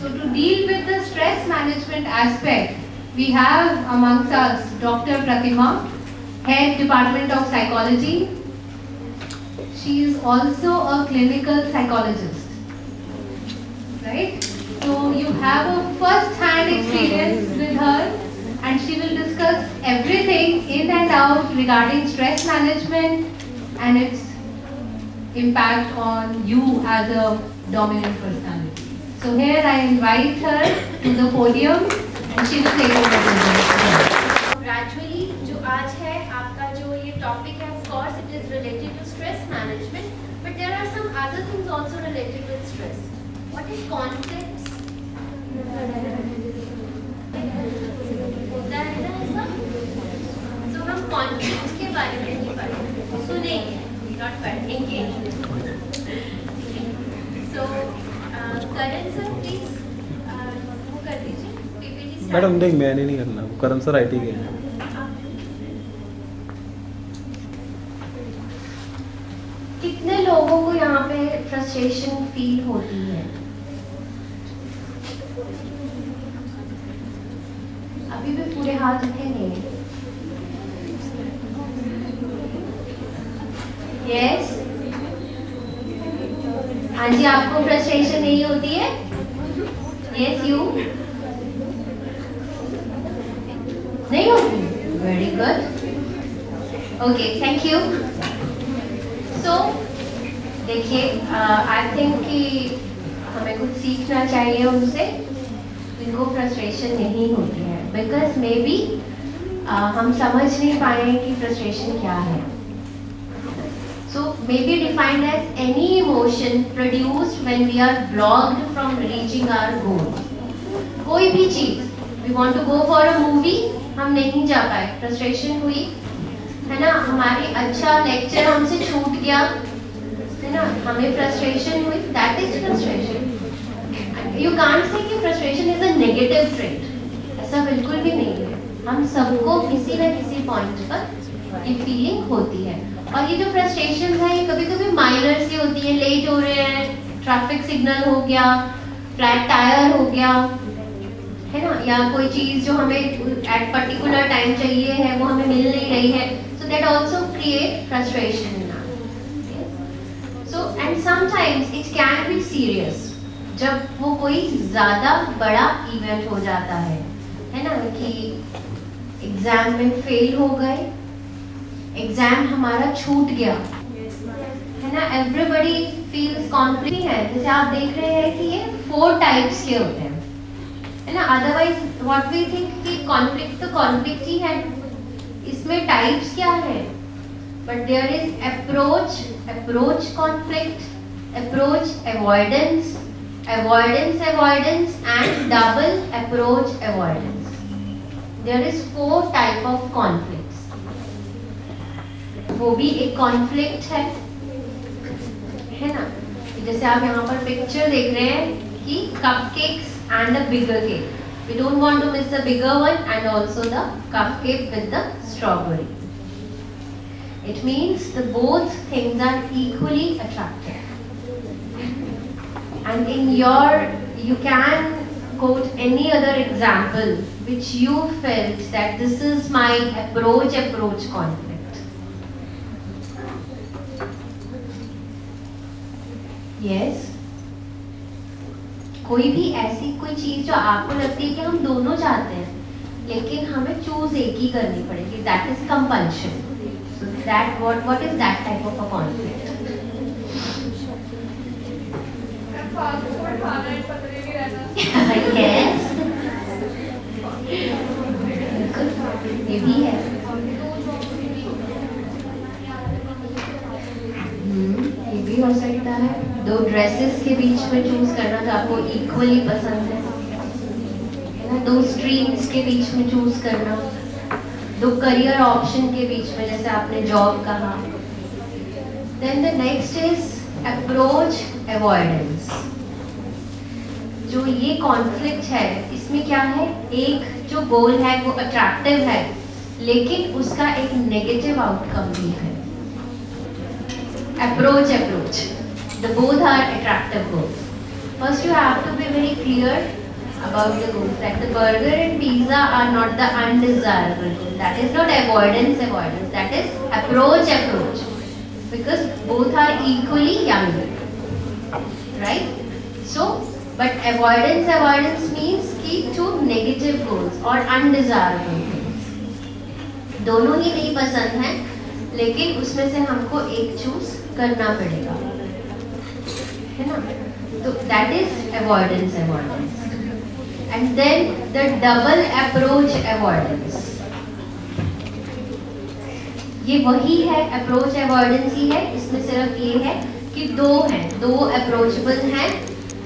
So to deal with the stress management aspect, we have amongst us Dr. Pratima, Head Department of Psychology. She is also a clinical psychologist, right? So you have a first-hand experience with her, and she will discuss everything in and out regarding stress management and its impact on you as a dominant personality. So here I invite her to the podium and she will take over the presentation. Gradually, जो आज है आपका जो ये topic है, of course it is related to stress management, but there are some other things also related with stress. What is conflicts? होता है ना ऐसा? So हम conflicts के बारे में नहीं पढ़ेंगे, सुनेंगे, not पढ़ेंगे. So Karan sir, please वो कर दीजिए PPT start. मैडम देख मैंने नहीं करना, करण सर आईटी के हैं. कितने लोगों को यहाँ पे फ्रस्ट्रेशन फील होती है? अभी भी पूरे हाथ उठेंगे? यस? हाँ जी, आपको फ्रस्ट्रेशन नहीं होती है? Yes you? नहीं होती? Very good. Okay, thank you. So देखिए, आई थिंक कि हमें कुछ सीखना चाहिए उनसे. इनको फ्रस्ट्रेशन नहीं होती है बिकॉज मे बी हम समझ नहीं पाए कि फ्रस्ट्रेशन क्या है. So may be defined as any emotion produced when we are blocked from reaching our goal. कोई भी चीज, we want to go for a movie, हम नहीं जा पाए, फ्रस्ट्रेशन हुई है ना. हमारी अच्छा लेक्चर हमसे छूट गया है ना, हमें फ्रस्ट्रेशन हुई. That is frustration. You can't say कि frustration is a negative trait. ऐसा बिल्कुल भी नहीं है. हम सबको किसी न किसी पॉइंट पर ये फीलिंग होती है. और ये जो फ्रस्ट्रेशन है ये कभी कभी माइनर सी होती है. लेट हो रहे हैं, ट्रैफिक सिग्नल हो गया, फ्लैट टायर हो गया है ना, या कोई चीज जो हमें एट पर्टिकुलर टाइम चाहिए है वो हमें मिल नहीं रही है. So that also create frustration in us. So and sometimes it can be serious. जब वो कोई ज्यादा बड़ा इवेंट हो जाता है ना, कि एग्जाम में फेल हो गए, एग्जाम हमारा छूट गया है ना. एवरीबडी फील्स कॉन्फ्लिक्ट है. जैसे आप देख रहे हैं कि ये 4 टाइप्स के होते हैं है ना. अदरवाइज व्हाट वी थिंक कि कॉन्फ्लिक्ट तो कॉन्फ्लिक्ट ही है. इसमें टाइप्स क्या है? But there is approach conflict, approach avoidance, avoidance and double approach avoidance. There is 4 type of conflicts. वो भी एक conflict है ना. जैसे आप यहाँ पर पिक्चर देख रहे हैं कि cupcakes and a bigger cake. We don't want to miss the bigger one and also the cupcake with the strawberry. It means the both things are equally attractive. And in you can quote any other example which you felt that this is my approach conflict. Yes? कोई भी ऐसी कोई चीज जो आपको लगती है कि हम दोनों चाहते हैं लेकिन हमें चूज एक ही करनी पड़ेगी, that is compulsion. So that what is that type of a conflict? Yes. ये भी है. ये भी हो सकता है. 2 ड्रेसेस के बीच में चूज करना जो आपको इक्वली पसंद है ना. 2 स्ट्रीम्स के बीच में चूज करना, 2 करियर ऑप्शन के बीच में, जैसे आपने जॉब कहा. Then the next is approach avoidance. जो ये कॉन्फ्लिक्ट है इसमें क्या है, एक जो गोल है वो अट्रैक्टिव है लेकिन उसका एक नेगेटिव आउटकम भी है. Approach the both are attractive goals First, you have to be very clear about the goals. That the burger and pizza are not the undesirable goal. That is not avoidance. That is approach. Because both are equally yummy, right? So, but avoidance means कि two negative goals or undesirable goals. दोनों ही नहीं पसंद हैं, लेकिन उसमें से हमको एक चूज करना पड़ेगा, है ना? तो that is avoidance. And then the double approach avoidance. ये वही है, अप्रोच अवॉइडेंस ही है. इसमें सिर्फ ये है कि दो अप्रोचेबल हैं.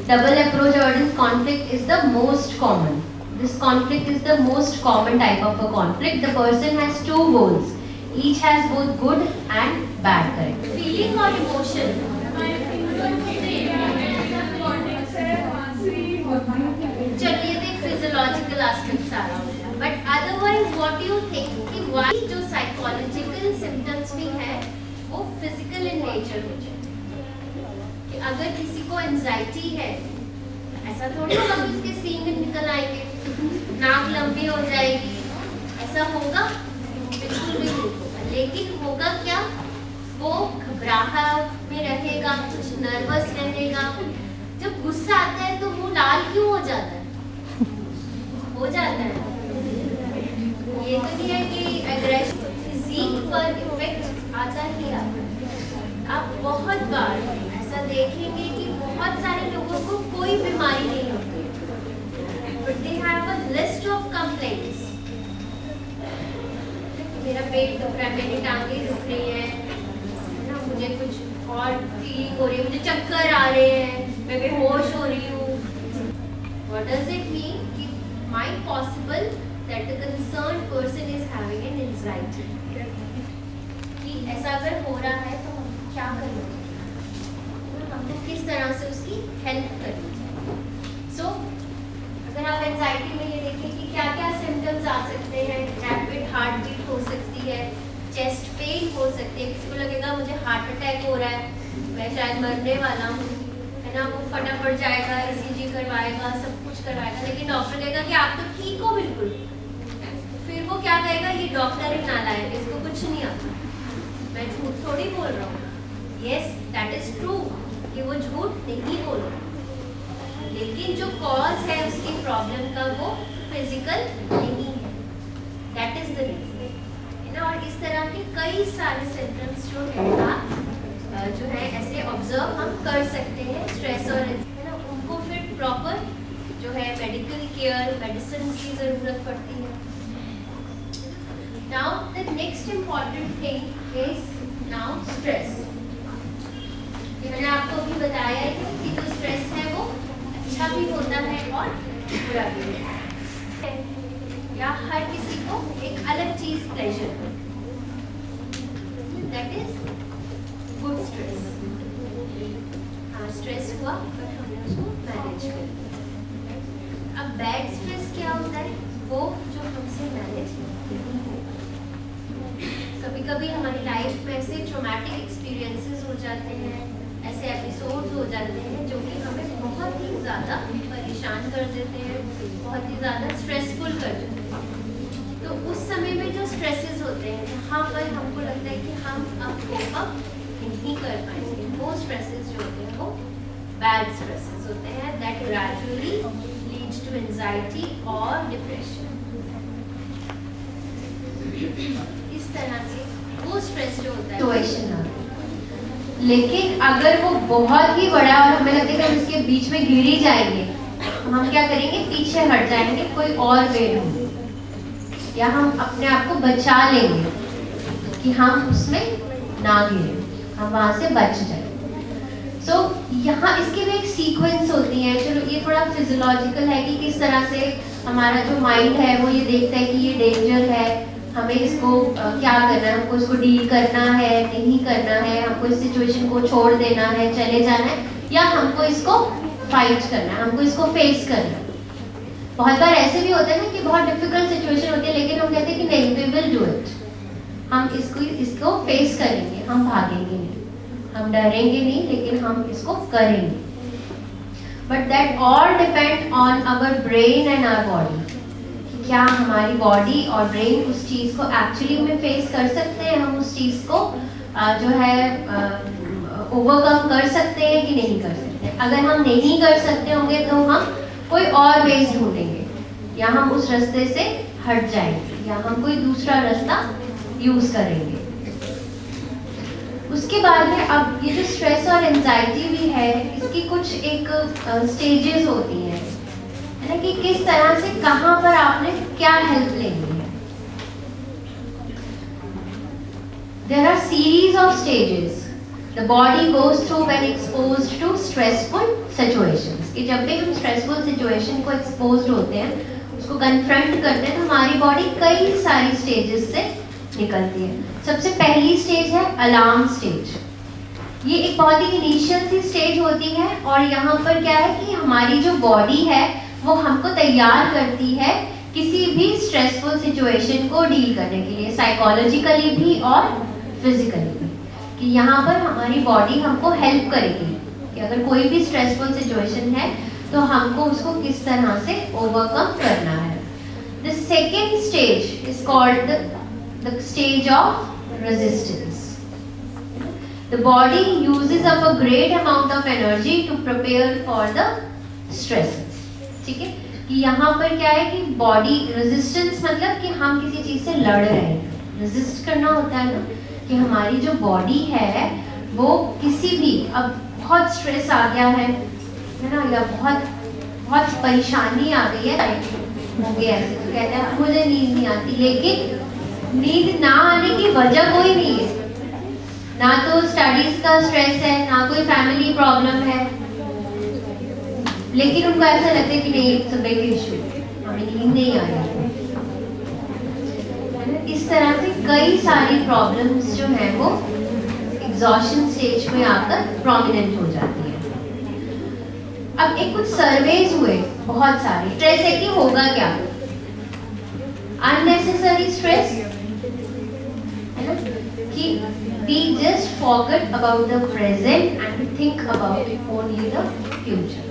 Double approach avoidance conflict is the most common. This conflict is the most common type of a conflict. The person has two goals. Each has both good and bad, correct? Feeling or emotion? चलिए ये एक physiological aspects आ रहा है. But otherwise what do you think कि why जो psychological symptoms भी हैं वो फिजिकल इन नेचर हो जाए. कि अगर किसी को एंजाइटी है, ऐसा थोड़ी होगा कि उसके सींग निकल आएंगे, नाक लंबी हो जाएगी, ऐसा होगा? बिल्कुल भी नहीं होगा. लेकिन होगा क्या, वो घबराहट में रहेगा, कुछ नर्वस रहेगा. जब गुस्सा आता है तो मुंह लाल क्यों हो जाता है? हो जाता है. ये तो नहीं है कि एग्रेशन फिजिक पर इफेक्ट आता ही आता है. आप बहुत बार ऐसा देखेंगे कि बहुत सारे लोगों को कोई बीमारी नहीं होती, but they have a list of complaints. मेरा पेट दुख रहा है, मेरी टांगें दुख रही है ना, मुझे कुछ और फीलिंग हो रही है, मुझे चक्कर आ रहे हैं, मैं बेहोश हो रही हूँ. What does it mean? कि might possible that the concerned person is having an anxiety. कि ऐसा अगर हो रहा है तो हम क्या करेंगे? हमको किस तरह से उसकी हेल्प करनी चाहिए? So, अगर आप एंजाइटी में ये देखें कि क्या क्या सिम्टम्स आ सकते हैं. रैपिड हार्ट बीट हो सकती है, चेस्ट पेन हो सकती है, किसी को लगेगा मुझे हार्ट अटैक हो रहा है, मैं शायद मरने वाला हूँ, है ना. वो फटाफट जाएगा, ECG करवाएगा, सब कुछ करवाएगा, लेकिन डॉक्टर कहेगा कि आप तो ठीक हो बिल्कुल. फिर वो क्या कहेगा, ये डॉक्टर ही नालायक है, इसको कुछ नहीं आता. मैं झूठ थोड़ी बोल रहा हूँ. यस, दैट इज ट्रू कि वो झूठ नहीं बोल रहा, लेकिन जो कॉज है उसकी प्रॉब्लम का वो फिजिकल नहीं है. दैट इज द रीजन, है ना. और इस तरह के कई सारे सिम्टम्स जो है आप जो है ऐसे ऑब्जर्व हम कर सकते हैं. स्ट्रेस और है ना, उनको फिर प्रॉपर जो है मेडिकल केयर, मेडिसिन की ज़रूरत पड़ती है. Now the next important thing is now stress. मैंने आपको अभी बताया है कि जो स्ट्रेस है वो अच्छा भी होता है और बुरा भी होता है, या हर किसी को एक अलग चीज़ प्लेजर हो. That is good stress. हाँ, स्ट्रेस हुआ पर हमने उसको मैनेज कर लिया. अब बैड स्ट्रेस क्या होता है, वो जो हमसे मैनेज नहीं होता. कभी कभी हमारी लाइफ में ऐसे ट्रॉमेटिक एक्सपीरियंसेस हो जाते हैं, ऐसे एपिसोड्स हो जाते हैं जो कि हमें बहुत ही ज़्यादा परेशान कर देते हैं, बहुत ही ज़्यादा स्ट्रेसफुल कर देते हैं. तो उस समय में जो स्ट्रेसेस होते हैं, जहाँ पर हमको लगता है कि हम अब कोप अप नहीं कर पाएंगे, वो स्ट्रेसेस जो होते हैं वो बैड स्ट्रेसेस होते हैं. That gradually leads to anxiety और डिप्रेशन. इस तरह से वो स्ट्रेस जो होता है सिचुएशन. लेकिन अगर वो बहुत ही बड़ा और हमें लगता है कि हम इसके बीच में गिर ही जाएंगे, हम क्या करेंगे, पीछे हट जाएंगे, कोई और वे ढूंढेंगे, या हम अपने आप को बचा लेंगे कि हम उसमें ना गिरे, हम वहाँ से बच जाए. सो यहाँ इसके भी एक सीक्वेंस होती है. चलो ये थोड़ा फिजियोलॉजिकल है कि किस तरह से हमारा जो माइंड है वो ये देखता है कि ये डेंजर है, हमें इसको क्या करना है, हमको इसको डील करना है, नहीं करना है, हमको इस सिचुएशन को छोड़ देना है, चले जाना है, या हमको इसको फाइट करना है, हमको इसको फेस करना है. बहुत बार ऐसे भी होता है ना कि बहुत डिफिकल्ट सिचुएशन होती है, लेकिन हम कहते हैं कि नहीं, वी विल डू इट, हम इसको फेस करेंगे, हम भागेंगे नहीं, हम डरेंगे नहीं, लेकिन हम इसको करेंगे. But that all depend on our brain and our body. क्या हमारी बॉडी और ब्रेन उस चीज़ को एक्चुअली में फेस कर सकते हैं, हम उस चीज़ को जो है ओवरकम कर सकते हैं कि नहीं कर सकते। अगर हम नहीं कर सकते होंगे तो हम कोई और वेज ढूंढेंगे, या हम उस रास्ते से हट जाएंगे, या हम कोई दूसरा रास्ता यूज करेंगे। उसके बाद में अब ये जो स्ट्रेस और एंजाइटी भी है, इसकी कुछ एक स्टेजेस होती हैं, है ना, कि किस तरह से कहाँ पर आपने क्या हेल्प लेनी है। There are series of stages the body goes through when exposed to stressful situations. कि जब भी हम स्ट्रेसफुल सिचुएशन को एक्सपोज्ड होते हैं, उसको कन्फ्रंट करते हैं, तो हमारी बॉडी कई सारी स्टेजेस से निकलती है। सबसे पहली स्टेज है अलार्म स्टेज। ये एक बहुत ही इनिशियल सी स्टेज होती है, और यहाँ पर क्या है कि हमारी जो बॉडी है वो हमको तैयार करती है किसी भी स्ट्रेसफुल सिचुएशन को डील करने के लिए, साइकोलॉजिकली भी और फिजिकली भी। कि यहाँ पर हमारी बॉडी हमको हेल्प करेगी कि अगर कोई भी स्ट्रेसफुल सिचुएशन है तो हमको उसको किस तरह से ओवरकम करना है। The second stage is called the stage of resistance. The body uses up a great amount of energy to prepare for the stresses. ठीक है, कि यहाँ पर क्या है कि बॉडी रेजिस्टेंस मतलब कि हम किसी चीज से लड़ रहे हैं। रेजिस्ट करना होता है ना, कि हमारी जो बॉडी है वो किसी भी, अब बहुत स्ट्रेस आ गया है ना, या बहुत परेशानी आ गई है, हो गया ऐसे, तो कहते हैं मुझे नींद नहीं आती, लेकिन नींद ना आने की वजह कोई नहीं है, ना तो स्टडीज का स्ट्रेस है, ना कोई फैमिली प्रॉब्लम है, लेकिन उनको ऐसा लगता है कि नहीं इट्स अ बिग इशू, हमें नींद नहीं आ रही। इस तरह से कई सारी प्रॉब्लम्स जो है वो एग्जॉशन स्टेज में आकर प्रोमिनेंट हो जाती है। अब एक कुछ सर्वेज हुए बहुत सारे, स्ट्रेस है कि होगा क्या, अननेसेसरी स्ट्रेस, है ना, कि we just forget about the present and we think about only the future,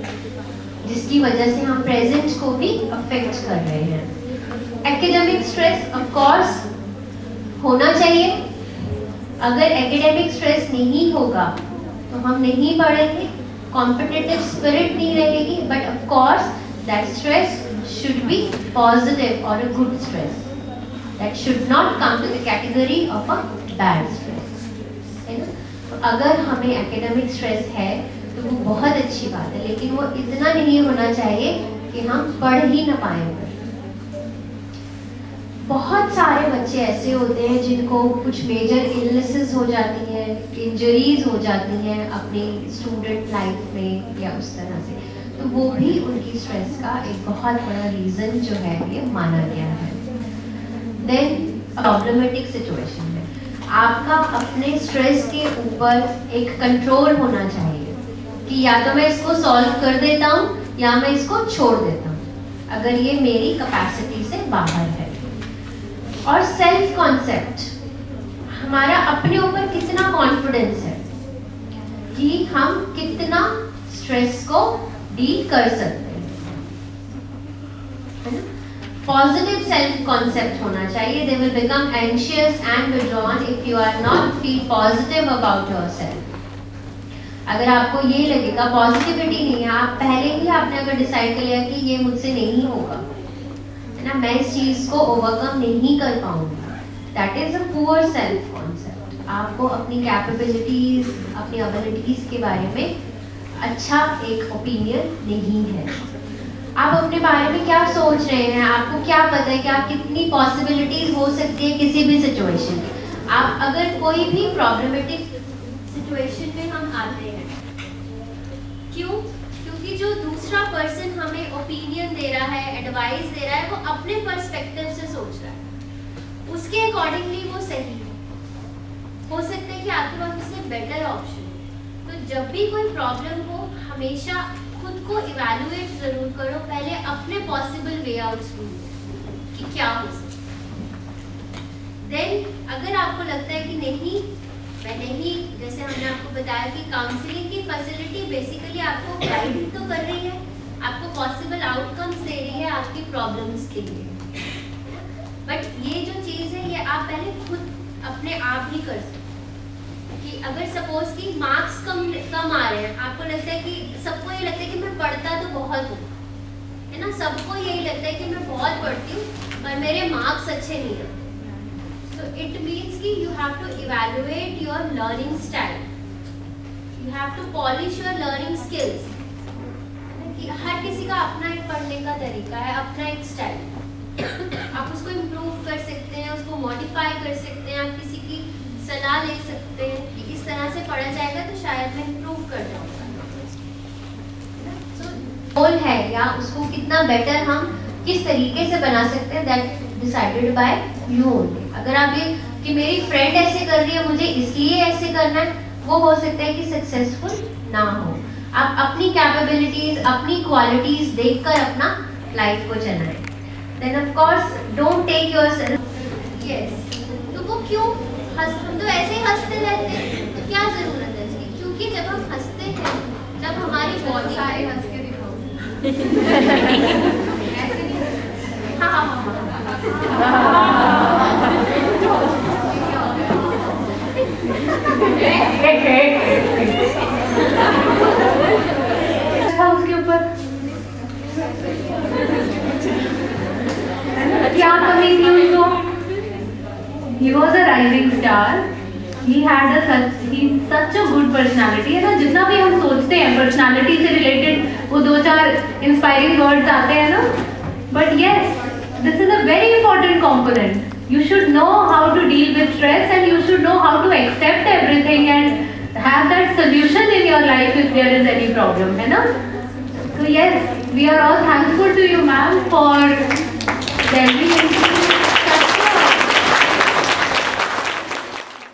जिसकी वजह से हम प्रेजेंट को भी अफेक्ट कर रहे हैं। एकेडमिक स्ट्रेस ऑफ कोर्स होना चाहिए। अगर एकेडमिक स्ट्रेस नहीं होगा तो हम नहीं पढ़ेंगे, कॉम्पिटिटिव स्पिरिट नहीं रहेगी, but of course that stress should be positive or a good stress. That should not come to the category of a bad stress. है ना? तो अगर हमें एकेडमिक स्ट्रेस है तो वो बहुत अच्छी बात है, लेकिन वो इतना नहीं होना चाहिए कि हम पढ़ ही ना पाए। बहुत सारे बच्चे ऐसे होते हैं जिनको कुछ मेजर इलनेसेस हो जाती हैं, इंजरीज हो जाती हैं अपनी स्टूडेंट लाइफ में या उस तरह से, तो वो भी उनकी स्ट्रेस का एक बहुत बड़ा रीजन जो है ये माना गया है। देन प्रॉब्लमेटिक सिचुएशन में आपका अपने स्ट्रेस के ऊपर एक कंट्रोल होना चाहिए कि या तो मैं इसको सॉल्व कर देता हूँ या मैं इसको छोड़ देता हूँ, अगर ये मेरी कैपेसिटी से बाहर है। और सेल्फ कॉन्सेप्ट, हमारा अपने ऊपर कितना कॉन्फिडेंस है कि हम कितना स्ट्रेस को डील कर सकते हैं, है ना। पॉजिटिव सेल्फ कॉन्सेप्ट होना चाहिए। They will become anxious and withdrawn if you are not feel positive about yourself. अगर आपको ये लगेगा पॉजिटिविटी नहीं है, आप पहले ही आपने अगर डिसाइड कर लिया कि ये मुझसे नहीं होगा, है ना, मैं इस चीज को ओवरकम नहीं कर पाऊंगा, that is a poor self concept. आपको अपनी कैपेबिलिटीज, अपनी एबिलिटीज के बारे में अच्छा एक ओपिनियन नहीं है। आप अपने बारे में क्या सोच रहे हैं, आपको क्या पता है कि आप कितनी पॉसिबिलिटीज हो सकती है किसी भी सिचुएशन में। आप अगर कोई भी प्रॉब्लमेटिक सिचुएशन में हम आते हैं, क्यों? क्योंकि जो दूसरा पर्सन हमें ओपिनियन दे रहा है, एडवाइस दे रहा है, वो अपने पर्सपेक्टिव से सोच रहा है, उसके अकॉर्डिंगली वो सही है। हो सकता है कि आपके पास उससे बेटर ऑप्शन। तो जब भी कोई प्रॉब्लम हो, हमेशा खुद को इवैल्यूएट जरूर करो, पहले अपने पॉसिबल वे आउट्स ढूंढो कि क्या हो सकता है। देन अगर आपको लगता है कि नहीं मैंने ही जैसे हमने आपको बताया कि काउंसलिंग की फैसिलिटी बेसिकली आपको गाइड तो कर रही है, आपको पॉसिबल आउटकम्स दे रही है आपकी प्रॉब्लम्स के लिए। बट ये जो चीज़ है ये आप पहले खुद अपने आप नहीं कर सकते। कि अगर सपोज कि मार्क्स कम आ रहे हैं, आपको लगता है कि सबको ये लगता है कि मैं पढ़ता तो बहुत हूँ, है ना, सबको यही लगता है कि मैं बहुत पढ़ती हूँ पर मेरे मार्क्स अच्छे नहीं हैं। So it means कि you have to evaluate your learning style. You have to polish your learning skills. कि हर किसी का अपना एक पढ़ने का तरीका है, अपना एक स्टाइल। आप उसको इम्प्रूव कर सकते हैं, उसको मॉडिफाई कर सकते हैं, आप किसी की सलाह ले सकते हैं कि इस तरह से पढ़ा जाएगा तो शायद मैं इम्प्रूव कर जाऊँगा। गोल है या उसको कितना बेटर हम किस तरीके से बना सकते हैं, that decided by you only. अगर आप ये कि मेरी फ्रेंड ऐसे कर रही है मुझे इसलिए ऐसे करना है, वो हो सकता है कि सक्सेसफुल ना हो। आप अपनी कैपेबिलिटीज, अपनी क्वालिटीज देखकर अपना लाइफ को चलाएं। Then of course don't take yourself. Yes, तो वो क्यों हम तो ऐसे ही हंसते रहते हैं, तो क्या ज़रूरत है इसकी? क्योंकि जब हम हंसते हैं, जब हमारी बॉडी सारे हंस के दिखाओ ऐसे नहीं, उसके ऊपर क्या कमी थी उसको? He was a rising star. He had such a good personality है ना, जितना भी हम सोचते हैं पर्सनालिटी से रिलेटेड वो दो चार इंस्पायरिंग वर्ड्स आते हैं ना, but yes this is a very important component. You should know how to deal with stress and you should know how to accept everything and have that solution in your life if there is any problem, है ना? So yes, we are all thankful to you